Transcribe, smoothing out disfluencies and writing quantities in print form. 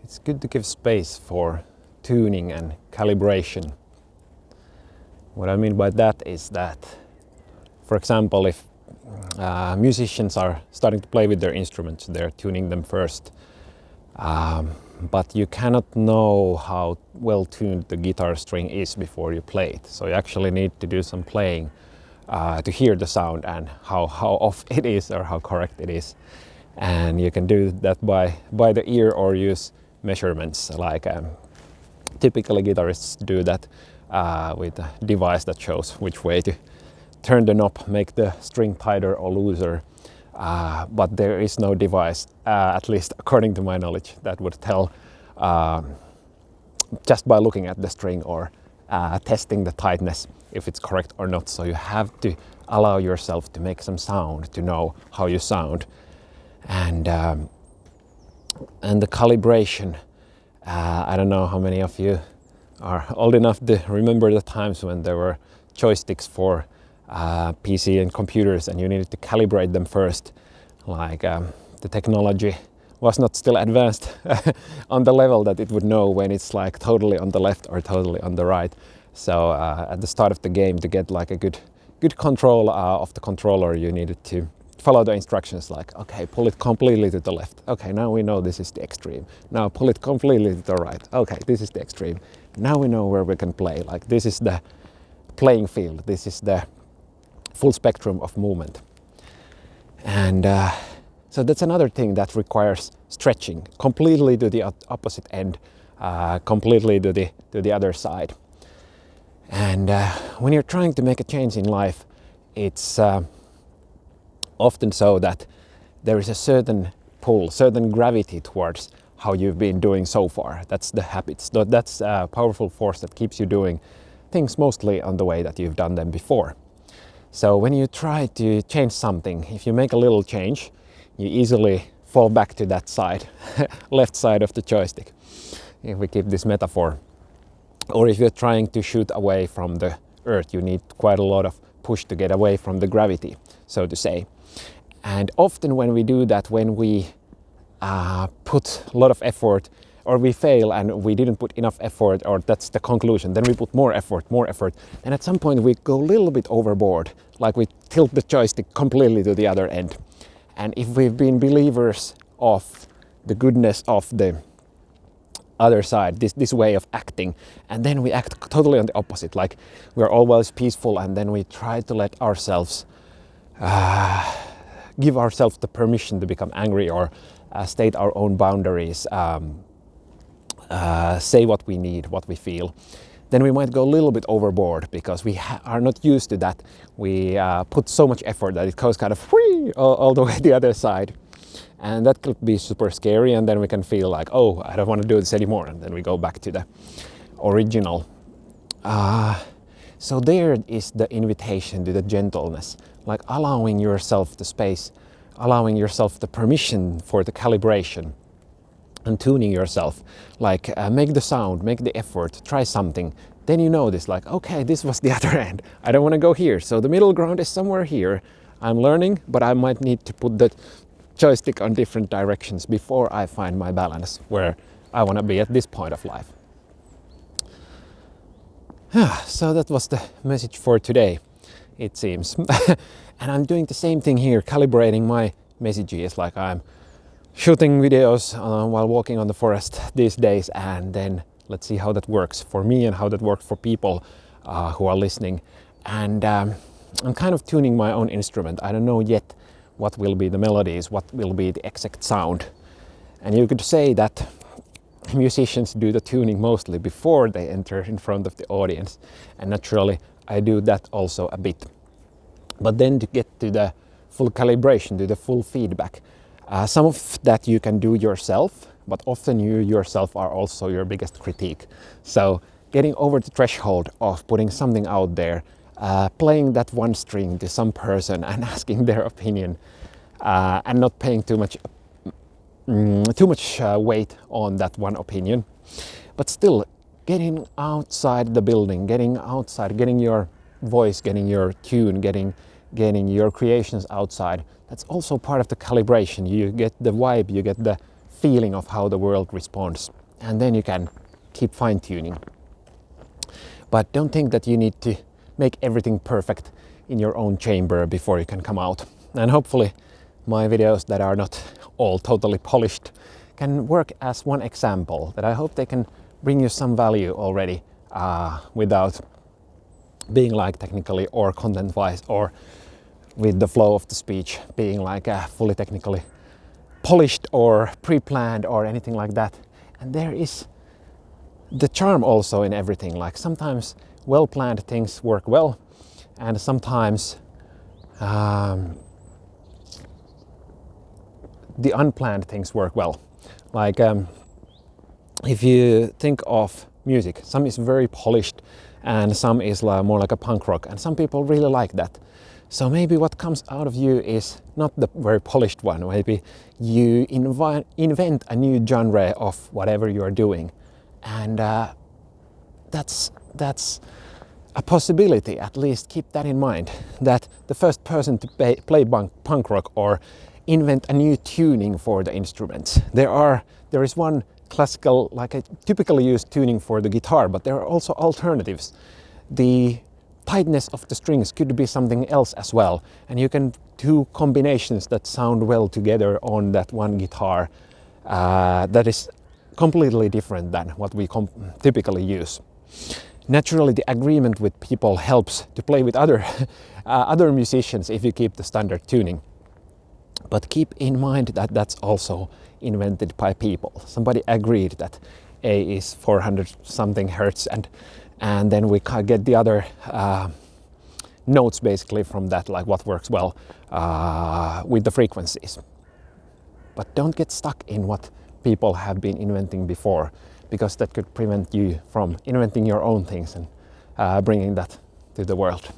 it's good to give space for tuning and calibration. What I mean by that is that, for example, if musicians are starting to play with their instruments, they're tuning them first. But you cannot know how well tuned the guitar string is before you play it. So you actually need to do some playing to hear the sound and how off it is or how correct it is. And you can do that by the ear or use measurements, like typically guitarists do that with a device that shows which way to turn the knob, make the string tighter or looser. But there is no device, at least according to my knowledge, that would tell just by looking at the string or testing the tightness if it's correct or not. So you have to allow yourself to make some sound to know how you sound. And the calibration, I don't know how many of you are old enough to remember the times when there were joysticks for PC and computers and you needed to calibrate them first. Like the technology was not still advanced on the level that it would know when it's like totally on the left or totally on the right. So at the start of the game, to get like a good control of the controller, you needed to follow the instructions like, okay, pull it completely to the left. Okay, now we know this is the extreme. Now pull it completely to the right. Okay, this is the extreme. Now we know where we can play. Like this is the playing field. This is the full spectrum of movement. And so that's another thing that requires stretching completely to the opposite end, completely to the other side. And when you're trying to make a change in life, it's often so that there is a certain pull, certain gravity towards how you've been doing so far. That's the habits. That's a powerful force that keeps you doing things mostly on the way that you've done them before. So when you try to change something, if you make a little change, you easily fall back to that side, left side of the joystick, if we keep this metaphor. Or if you're trying to shoot away from the earth, you need quite a lot of push to get away from the gravity, so to say. And often when we do that, when we put a lot of effort, or we fail and we didn't put enough effort, or that's the conclusion, then we put more effort, and at some point we go a little bit overboard, like we tilt the joystick completely to the other end. And if we've been believers of the goodness of the other side, this way of acting, and then we act totally on the opposite, like we're always peaceful, and then we try to let ourselves give ourselves the permission to become angry or state our own boundaries, say what we need, what we feel, then we might go a little bit overboard because we are not used to that. We put so much effort that it goes kind of all the way to the other side. And that could be super scary, and then we can feel like, oh, I don't want to do this anymore, and then we go back to the original. So there is the invitation to the gentleness, like allowing yourself the space, allowing yourself the permission for the calibration and tuning yourself, like make the sound, make the effort, try something. Then you notice like, okay, this was the other end. I don't want to go here. So the middle ground is somewhere here. I'm learning, but I might need to put the joystick on different directions before I find my balance where I want to be at this point of life. So that was the message for today, it seems. And I'm doing the same thing here, calibrating my messages, like I'm shooting videos while walking on the forest these days, and then let's see how that works for me and how that works for people who are listening. And I'm kind of tuning my own instrument. I don't know yet what will be the melodies, what will be the exact sound. And you could say that musicians do the tuning mostly before they enter in front of the audience. And naturally, I do that also a bit. But then to get to the full calibration, to the full feedback, some of that you can do yourself, but often you yourself are also your biggest critique. So getting over the threshold of putting something out there, playing that one string to some person and asking their opinion, and not paying too much weight on that one opinion, but still getting outside the building, getting outside, getting your voice, getting your tune, getting your creations outside. That's also part of the calibration. You get the vibe, you get the feeling of how the world responds, and then you can keep fine-tuning. But don't think that you need to make everything perfect in your own chamber before you can come out. And hopefully my videos that are not all totally polished can work as one example that I hope they can bring you some value already without being like technically or content wise or with the flow of the speech being like fully technically polished or pre-planned or anything like that. And there is the charm also in everything. Like sometimes well-planned things work well, and sometimes the unplanned things work well. Like if you think of music, some is very polished and some is more like a punk rock, and some people really like that. So maybe what comes out of you is not the very polished one. Maybe you invent a new genre of whatever you are doing, and that's a possibility. At least keep that in mind, that the first person to play punk rock or invent a new tuning for the instruments. There is one classical, like a typically used tuning for the guitar, but there are also alternatives. The tightness of the strings could be something else as well, and you can do combinations that sound well together on that one guitar that is completely different than what we typically use. Naturally, the agreement with people helps to play with other musicians if you keep the standard tuning. But keep in mind that that's also invented by people. Somebody agreed that A is 400 something hertz, and then we get the other notes basically from that, like what works well with the frequencies. But don't get stuck in what people have been inventing before, because that could prevent you from inventing your own things and bringing that to the world.